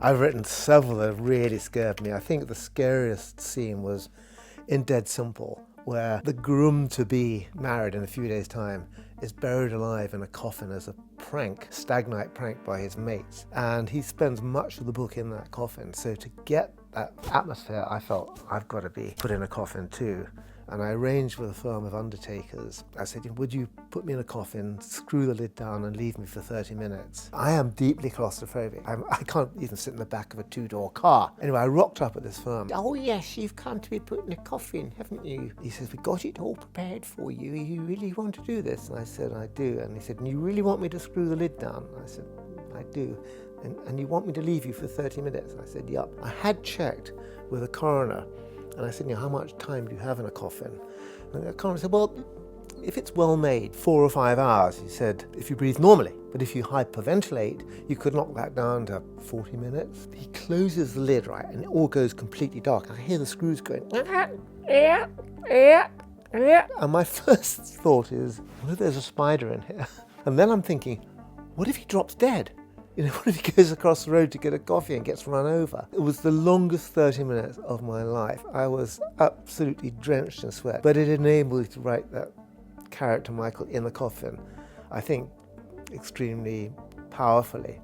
I've written several that have really scared me. I think the scariest scene was in Dead Simple, where the groom-to-be, married in a few days' time, is buried alive in a coffin as a prank, stag night prank by his mates. And he spends much of the book in that coffin. So to get that atmosphere, I felt I've got to be put in a coffin too. And I arranged with a firm of undertakers. I said, would you put me in a coffin, screw the lid down and leave me for 30 minutes? I am deeply claustrophobic. I can't even sit in the back of a two-door car. Anyway, I rocked up at this firm. Oh yes, you've come to be put in a coffin, haven't you? He says, we got it all prepared for you. You really want to do this? And I said, I do. And he said, and you really want me to screw the lid down? And I said, I do. And you want me to leave you for 30 minutes? And I said, yep. I had checked with a coroner. And I said, how much time do you have in a coffin? And the coroner said, well, if it's well made, 4 or 5 hours. He said, if you breathe normally. But if you hyperventilate, you could knock that down to 40 minutes. He closes the lid, right, and it all goes completely dark. I hear the screws going, and my first thought is, what if there's a spider in here? And then I'm thinking, what if he drops dead? What if he goes across the road to get a coffee and gets run over? It was the longest 30 minutes of my life. I was absolutely drenched in sweat, but it enabled me to write that character, Michael, in the coffin, I think, extremely powerfully.